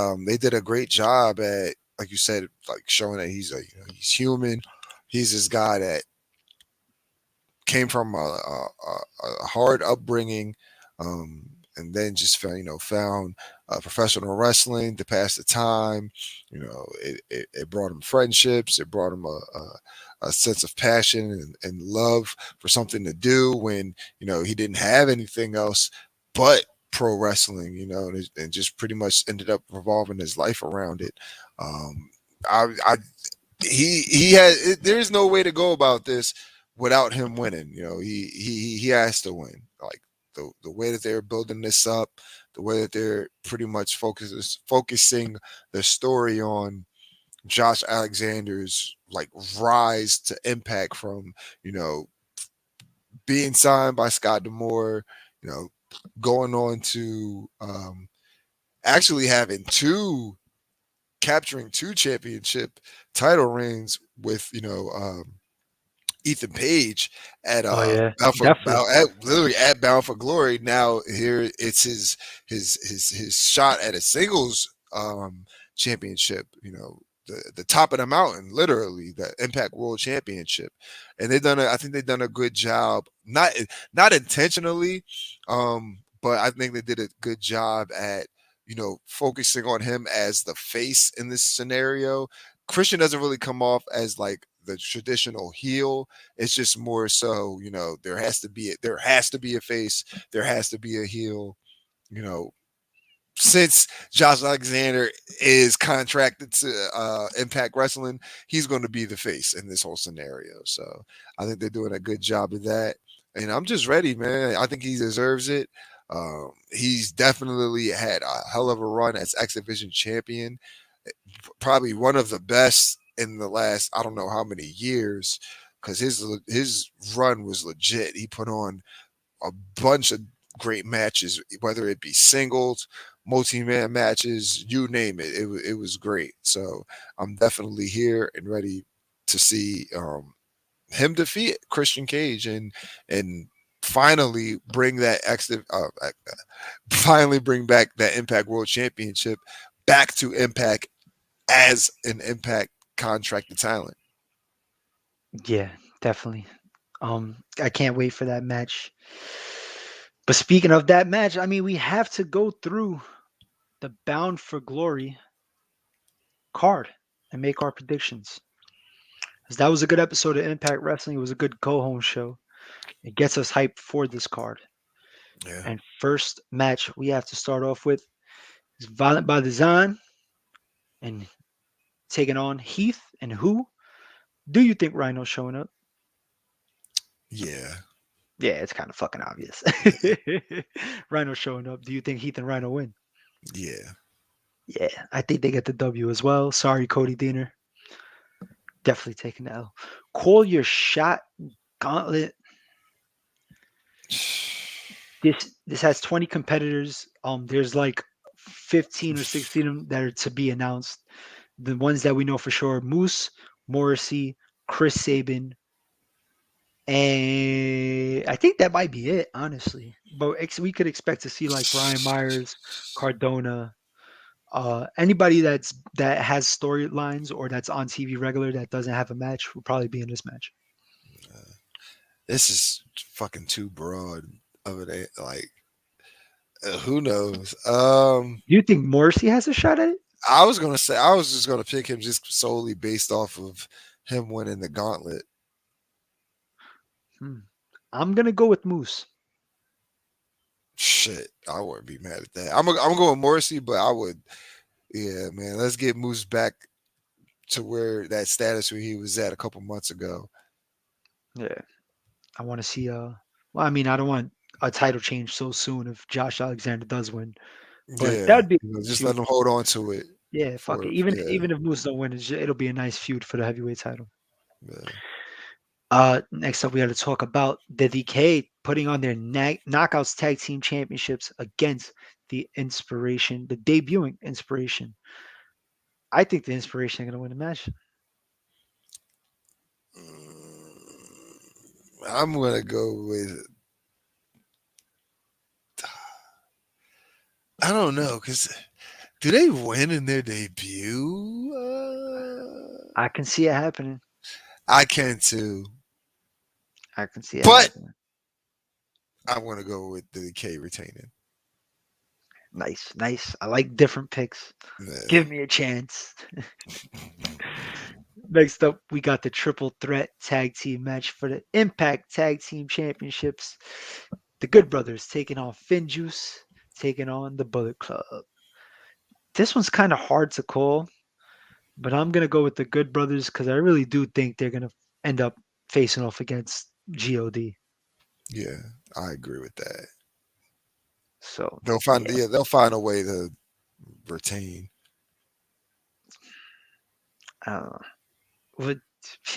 did a great job at, like you said, like showing that he's human. He's this guy that came from a hard upbringing, and then just found professional wrestling to pass the time. It brought him friendships. It brought him a sense of passion and love for something to do when he didn't have anything else but pro wrestling. And just pretty much ended up revolving his life around it. I he had there's no way to go about this without him winning. He has to win. Like the way that they're building this up, the way that they're pretty much focusing the story on Josh Alexander's like rise to Impact from being signed by Scott D'Amore, going on to actually having capturing two championship title reigns with Ethan Page at Oh yeah, definitely. literally at Bound for Glory. Now here it's his shot at a singles championship. The top of the mountain, literally the Impact World Championship, and I think they've done a good job. Not intentionally, but I think they did a good job at focusing on him as the face in this scenario. Christian doesn't really come off as like the traditional heel. It's just more so, there has to be a face, there has to be a heel. Since Josh Alexander is contracted to Impact Wrestling, he's going to be the face in this whole scenario. So I think they're doing a good job of that. And I'm just ready, man. I think he deserves it. He's definitely had a hell of a run as X Division champion. Probably one of the best in the last, I don't know how many years, because his run was legit. He put on a bunch of great matches, whether it be singles, multi-man matches, you name it. It was great. So I'm definitely here and ready to see him defeat Christian Cage and finally bring that finally bring back that Impact World Championship back to Impact as an Impact contracted talent. Yeah, definitely. I can't wait for that match. But speaking of that match, I mean, we have to go through the Bound for Glory card and make our predictions. 'Cause that was a good episode of Impact Wrestling. It was a good go-home show. It gets us hyped for this card. Yeah. And first match we have to start off with is Violent by Design and taking on Heath and who? Do you think Rhino's showing up? Yeah. Yeah, it's kind of fucking obvious. Rhino showing up. Do you think Heath and Rhino win? Yeah. Yeah, I think they get the W as well. Sorry, Cody Deaner. Definitely taking the L. Call your shot gauntlet. This has 20 competitors. There's like 15 or 16 of them that are to be announced. The ones that we know for sure: Moose, Morrissey, Chris Sabin, and I think that might be it, honestly. But we could expect to see like Brian Myers, Cardona, anybody that has storylines or that's on TV regular that doesn't have a match will probably be in this match. This is fucking too broad of it. Like, who knows? Do you think Morrissey has a shot at it? I was gonna say I was just gonna pick him just solely based off of him winning the gauntlet. I'm gonna go with Moose. Shit, I wouldn't be mad at that. I'm going Morrissey, but I would. Yeah, man, let's get Moose back to where that status where he was at a couple months ago. Yeah, I want to see. Well, I mean, I don't want a title change so soon if Josh Alexander does win, but Yeah, that'd be just let feud. him hold on to it Yeah, fuck it. for Even if Moose don't win, it'll be a nice feud for the heavyweight title. yeah. Next up, we got to talk about the DK putting on their Knockouts Tag Team Championships against the Inspiration, the debuting Inspiration. I think the Inspiration are going to win the match. I'm gonna go with. I don't know because do they win in their debut? I can see it happening. I can too, I can see it but happening. I'm gonna go with the K retaining. Nice, nice. I like different picks. Yeah. Give me a chance. Next up, we got the triple threat tag team match for the Impact Tag Team Championships. The Good Brothers taking on FinJuice, taking on the Bullet Club. This one's kind of hard to call, but I'm gonna go with the Good Brothers because I really do think they're gonna end up facing off against God. Yeah, I agree with that. So They'll find yeah, they'll find a way to retain. I don't know. But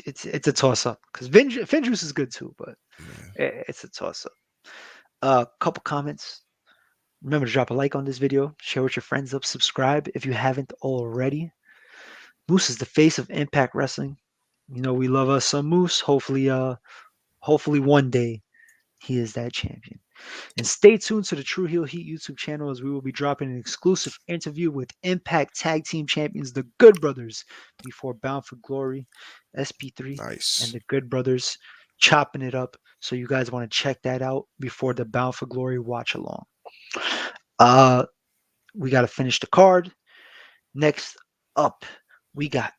it's a toss up because FinJuice is good too, but Yeah. it's a toss up. Couple comments. Remember to drop a like on this video, share with your friends, subscribe if you haven't already. Moose is the face of Impact Wrestling. You know we love us some Moose. Hopefully one day he is that champion. And stay tuned to the True Heel Heat YouTube channel as we will be dropping an exclusive interview with Impact Tag Team Champions, the Good Brothers, before Bound for Glory, SP3, and Nice. the Good Brothers chopping it up. So you guys want to check that out before the Bound for Glory watch along. We got to finish the card. Next up, we got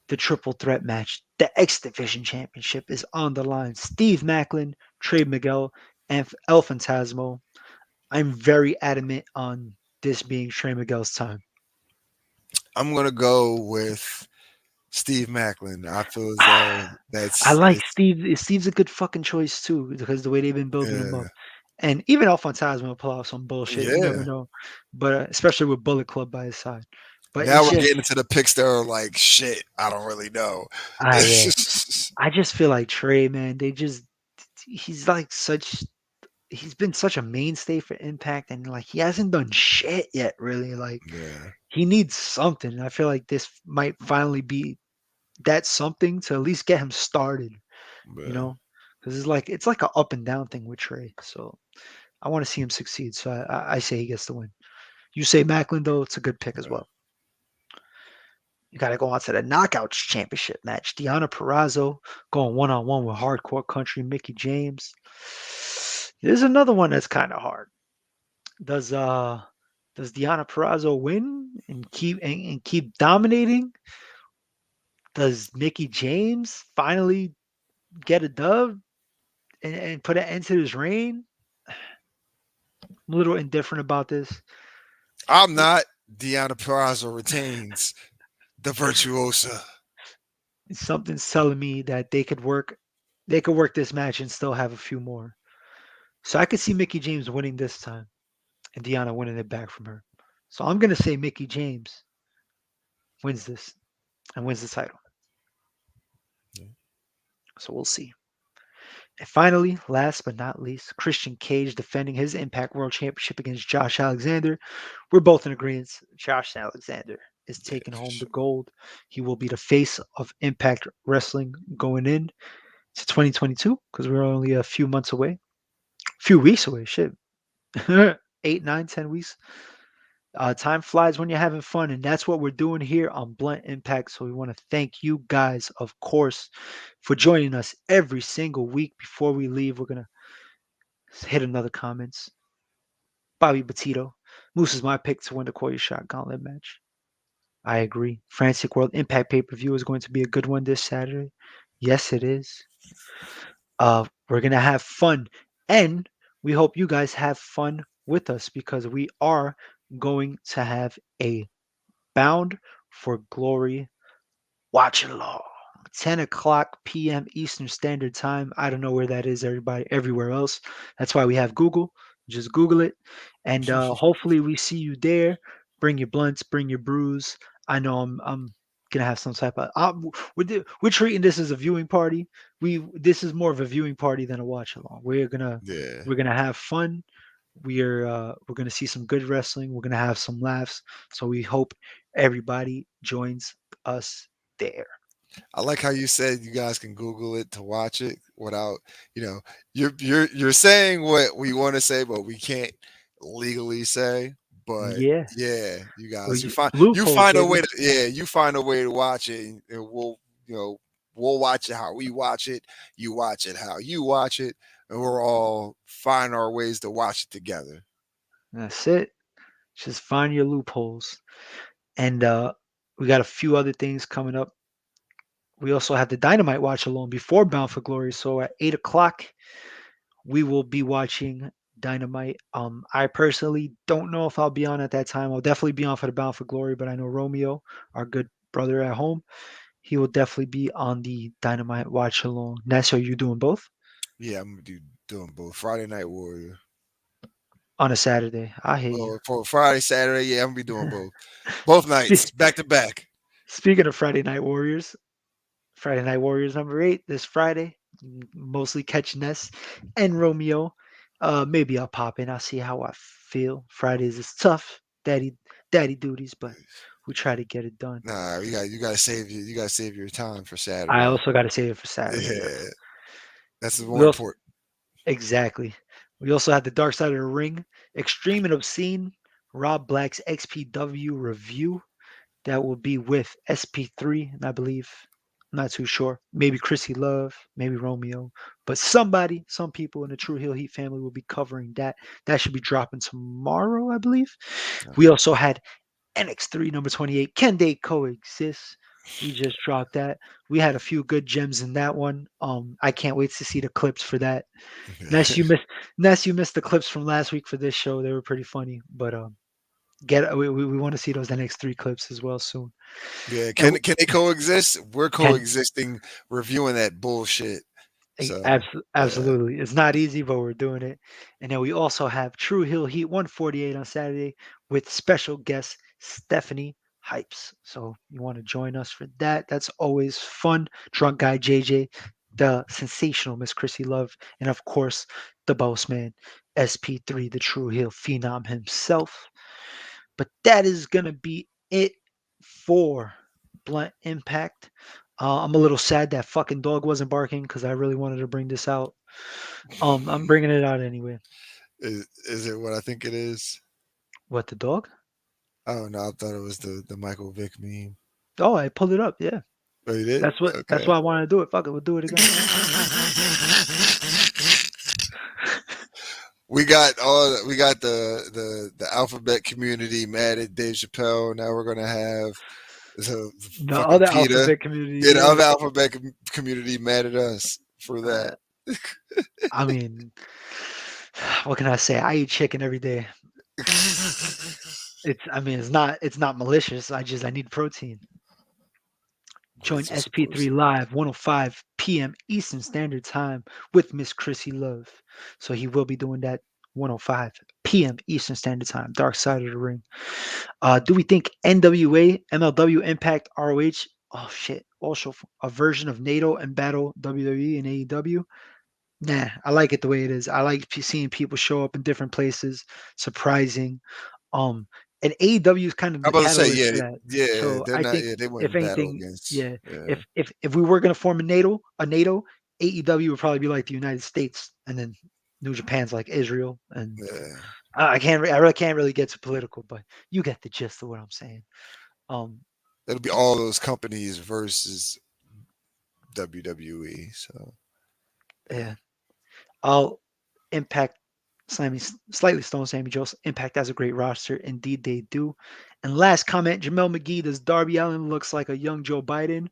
the triple threat match. The X Division Championship is on the line. Steve Macklin, Trey Miguel, and El Phantasmo. I'm very adamant on this being Trey Miguel's time. I'm gonna go with Steve Macklin. I feel as though I that's like it's Steve. Steve's a good fucking choice too because the way they've been building him up. And even El Phantasmo will pull out some bullshit. You never yeah. know. But especially with Bullet Club by his side. But Now it's we're just, getting into the picks that are like shit. I don't really know. yeah. I just feel like Trey, man, he's like he's been such a mainstay for Impact and like he hasn't done shit yet, really. Like Yeah. he needs something. I feel like this might finally be that something to at least get him started, you Yeah. know? because it's like a up and down thing with Trey. So I want to see him succeed. So I say he gets the win. You say Macklin though, it's a good pick as Yeah. well. You got to go on to the Knockouts Championship match. Deonna Purrazzo going one on one with Hardcore Country Mickie James. There's another one that's kind of hard. Does Deonna Purrazzo win and keep dominating? Does Mickie James finally get a dub and put an end to his reign? I'm a little indifferent about this. I'm not. Deonna Purrazzo retains the virtuosa. Something's telling me that they could work this match and still have a few more. So I could see Mickie James winning this time and Deonna winning it back from her. So I'm gonna say Mickie James wins this and wins the title. Yeah. So we'll see. And finally, last but not least, Christian Cage defending his Impact World Championship against Josh Alexander. We're both in agreement. Josh Alexander is Yeah, taking for home the sure. gold. He will be the face of Impact Wrestling going in to 2022 because we're only a few months away, a few weeks away. Shit, 8, 9, 10 weeks. Time flies when you're having fun, and that's what we're doing here on Blunt Impact. So we want to thank you guys, of course, for joining us every single week. Before we leave, we're gonna hit another comments. Bobby Batito, Moose is my pick to win the Quarter Shot Gauntlet match. I agree. Frantic World Impact pay per view is going to be a good one this Saturday. Yes, it is. We're gonna have fun, and we hope you guys have fun with us because we are going to have a Bound for Glory watch along. 10 o'clock p.m. Eastern Standard Time. I don't know where that is, everybody, everywhere else. That's why we have Google. Just Google it. And hopefully we see you there. Bring your blunts, bring your brews. I know I'm gonna have some type of we're treating this as a viewing party. This is more of a viewing party than a watch along. We're gonna Yeah. we're gonna have fun. We're gonna see some good wrestling. We're gonna have some laughs. So we hope everybody joins us there. I like how you said you guys can Google it to watch it without, you know, you're saying what we want to say, but we can't legally say. But Yeah. yeah, you Well, guys, you loopholes, find a baby. way to you find a way to watch it, and we'll we'll watch it how we watch it. You watch it how you watch it, and we're all find our ways to watch it together. That's it. Just find your loopholes. And we got a few other things coming up. We also have the Dynamite watch alone before Bound for Glory. So at 8 o'clock, we will be watching Dynamite. I personally don't know if I'll be on at that time. I'll definitely be on for the Bound for Glory, but I know Romeo, our good brother at home, he will definitely be on the Dynamite watch alone. Ness, are you doing both Yeah, I'm gonna doing both Friday Night Warrior. on a Saturday? I hear you. Well, for Friday, Saturday, yeah, I'm gonna be doing both nights Spe- back to back. Speaking of Friday Night Warriors number 8 this Friday. Mostly catch Ness and Romeo. Maybe I'll pop in. I'll see how I feel. Fridays is tough, daddy duties, but we try to get it done. Nah, you gotta save your time for I Saturday. also got to save it for Saturday. Yep. Yeah, that's We more also important. exactly. We also had the Dark Side of the Ring, Extreme and Obscene, Rob Black's XPW review. That will be with SP3, and I believe, I'm not too sure. Maybe Chrissy Love, maybe Romeo, but some people in the True Heel Heat family will be covering that. That should be dropping tomorrow, I believe. We also had NX3 number 28. Can they coexist? We just dropped that. We had a few good gems in that one. I can't wait to see the clips for that. Ness, you missed the clips from last week for this show. They were pretty funny, but we want to see those NX3 clips as well soon. Yeah, And can they coexist? We're can coexisting, reviewing that bullshit. So yeah, absolutely. It's not easy, but we're doing it. And then we also have True Hill Heat 148 on Saturday with special guest Stephanie Hypes. So you want to join us for that? That's always fun. Drunk Guy JJ, the sensational Miss Chrissy Love, and of course the boss man SP3, the True Hill Phenom himself. But that is gonna be it for Blunt Impact. I'm a little sad that fucking dog wasn't barking because I really wanted to bring this out. I'm bringing it out anyway. Is it what I think it is? What, the dog? Oh no, I thought it was the Michael Vick meme. Oh, I pulled it up. Yeah, Oh, you did? that's Okay. why I wanted to do it. Fuck it, we'll do it again. We got the alphabet community mad at Dave Chappelle. Now we're gonna have the The fucking other PETA. alphabet community, Yeah, the other yeah. alphabet community mad at us for that. Uh, I mean, what can I say? I eat chicken every day. I mean, it's not malicious. I need protein. What Join is it supposed SP3 to? Live 105 p.m. Eastern Standard Time with Miss Chrissy Love. So he will be doing that 105 p.m. Eastern Standard Time, Dark Side of the Ring. Do we think NWA, MLW, Impact, ROH? Oh shit! Also a version of NATO and Battle WWE and AEW. Nah, I like it the way it is. I like seeing people show up in different places, surprising. Um, and AEW is kind of I'm the about to say, catalyst yeah, for that. yeah, So they're I not. think Yeah, they if wouldn't battle anything, against. yeah, Yeah, if we were gonna form a NATO, AEW would probably be like the United States, and then New Japan's like Israel, and yeah. I really can't really get too political, but you get the gist of what I'm saying. Um, It'll be all those companies versus WWE. So yeah, I'll Impact slightly stone Sammy Joe. Impact has a great roster. Indeed, they do. And last comment, Jamel McGee, does Darby Allin looks like a young Joe Biden?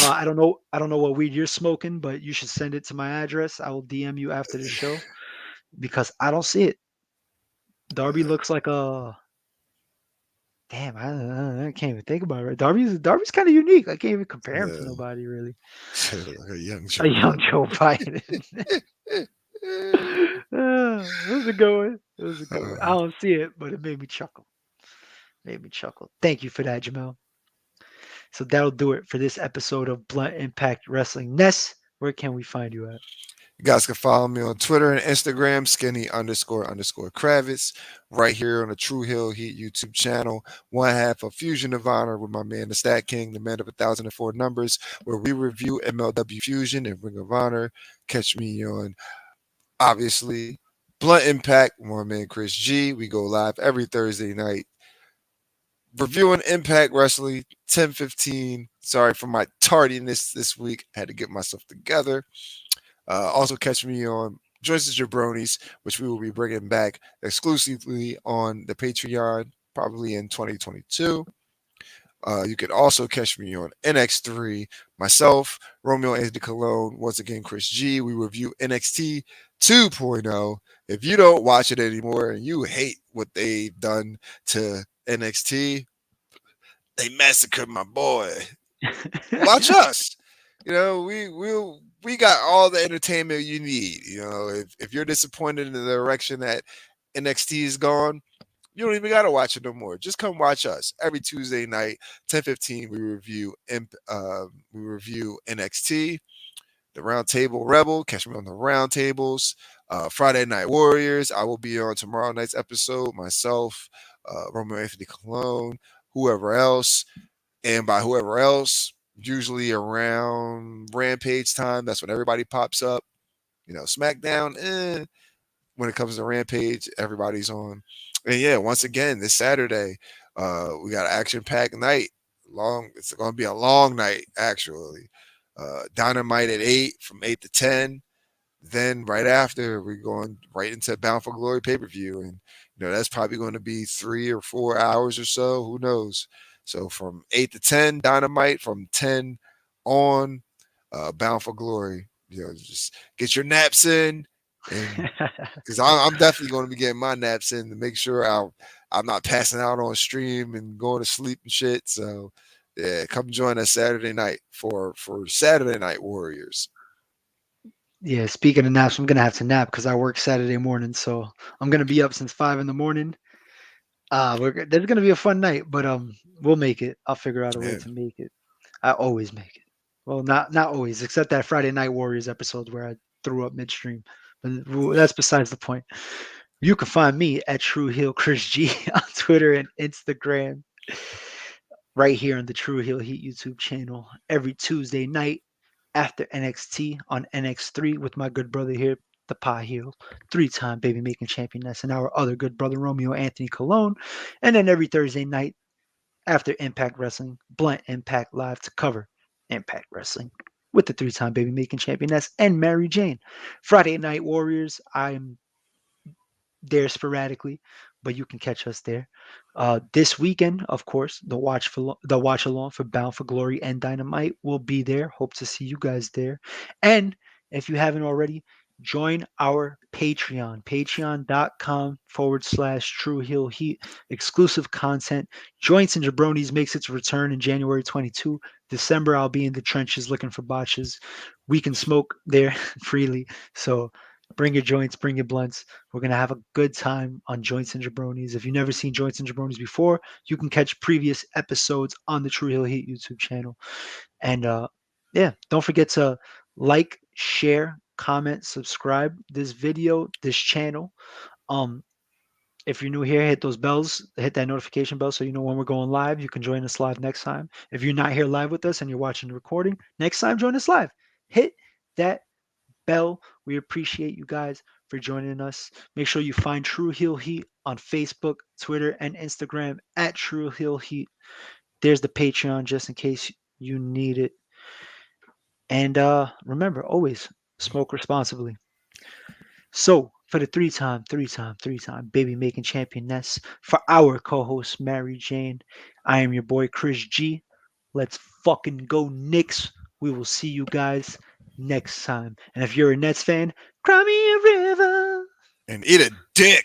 I don't know. I don't know what weed you're smoking, but you should send it to my address. I will DM you after the show because I don't see it. Darby looks like a damn. I can't even think about it. Darby's kind of unique. I can't even compare him to yeah, nobody really. like a young A Joe young Biden. Joe Biden. It was a good one. It was a good one. I Uh, don't see it, but it made me chuckle. Made me chuckle. Thank you for that, Jamel. So that'll do it for this episode of Blunt Impact Wrestling. Ness, where can we find you at? You guys can follow me on Twitter and Instagram, skinny__Kravitz, right here on the True Hill Heat YouTube channel. One half of Fusion of Honor with my man, the Stat King, the man of 1,004 numbers, where we review MLW Fusion and Ring of Honor. Catch me on, obviously, Blunt Impact with my man, Chris G. We go live every Thursday night reviewing Impact Wrestling 10:15. Sorry for my tardiness this week. I had to get myself together. Also, catch me on Joyce's Jabronis, which we will be bringing back exclusively on the Patreon, probably in 2022. You can also catch me on NX3, myself, Romeo Anthony Cologne, once again, Chris G. We review NXT 2.0. If you don't watch it anymore and you hate what they've done to NXT, they massacred my boy. Watch us. You know, we got all the entertainment you need. You know, if you're disappointed in the direction that NXT is gone, you don't even gotta watch it no more. Just come watch us every Tuesday night, 10:15. We review NXT, the Round Table Rebel. Catch me on the Round Tables. Friday Night Warriors. I will be on tomorrow night's episode. Myself, Romeo Anthony Cologne, whoever else. And by whoever else, usually around Rampage time, that's when everybody pops up. You know, SmackDown, when it comes to Rampage, everybody's on. And yeah, once again, this Saturday, we got an action-packed night. It's going to be a long night, actually. Dynamite at 8, from 8 to 10. Then right after, we're going right into Bound for Glory pay-per-view. And, you know, that's probably going to be 3 or 4 hours or so. Who knows? So from 8 to 10, Dynamite. From 10 on, Bound for Glory. You know, just get your naps in. And because I'm definitely going to be getting my naps in to make sure I'm not passing out on stream and going to sleep and shit. So, yeah, come join us Saturday night for Saturday Night Warriors. Yeah, speaking of naps, I'm gonna have to nap because I work Saturday morning, so I'm gonna be up since 5 in the morning. There's gonna be a fun night, but we'll make it. I'll figure out a way Yeah. to make it. I always make it. Well, not always, except that Friday Night Warriors episode where I threw up midstream. But that's besides the point. You can find me at True Hill Chris G on Twitter and Instagram. right here on the True Heel Heat YouTube channel every Tuesday night after NXT on NX3 with my good brother here, the Pie Heel, three-time baby making championess, and our other good brother Romeo Anthony Colon. And then every Thursday night after Impact Wrestling, Blunt Impact Live to cover Impact Wrestling with the three-time baby making championess and Mary Jane. Friday Night Warriors, I'm there sporadically, but you can catch us there. This weekend, of course, the watch along for Bound for Glory and Dynamite will be there. Hope to see you guys there. And if you haven't already, join our Patreon, patreon.com/ True Heel Heat. Exclusive content. Joints and Jabronis makes its return in January 22. December, I'll be in the trenches looking for botches. We can smoke there freely. So bring your joints, bring your blunts. We're going to have a good time on Joints and Jabronis. If you've never seen Joints and Jabronis before, you can catch previous episodes on the True Heel Heat YouTube channel. And yeah, don't forget to like, share, comment, subscribe this video, this channel. Um, if you're new here, hit those bells, hit that notification bell so you know when we're going live. You can join us live next time. If you're not here live with us and you're watching the recording, next time join us live. Hit that bell. We appreciate you guys for joining us. Make sure you find True Heel Heat on Facebook, Twitter, and Instagram at True Heel Heat. There's the Patreon just in case you need it. And remember, always smoke responsibly. So for the three-time baby making championess, for our co-host Mary Jane, I am your boy Chris G. Let's fucking go Knicks. We will see you guys next time. And if you're a Nets fan, cry me a river. And eat a dick.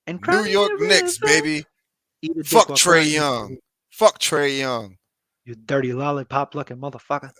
And cry New me York a Knicks, river. baby. Eat a dick Fuck while Trey crying. Young. Fuck Trey Young. You dirty lollipop looking motherfucker.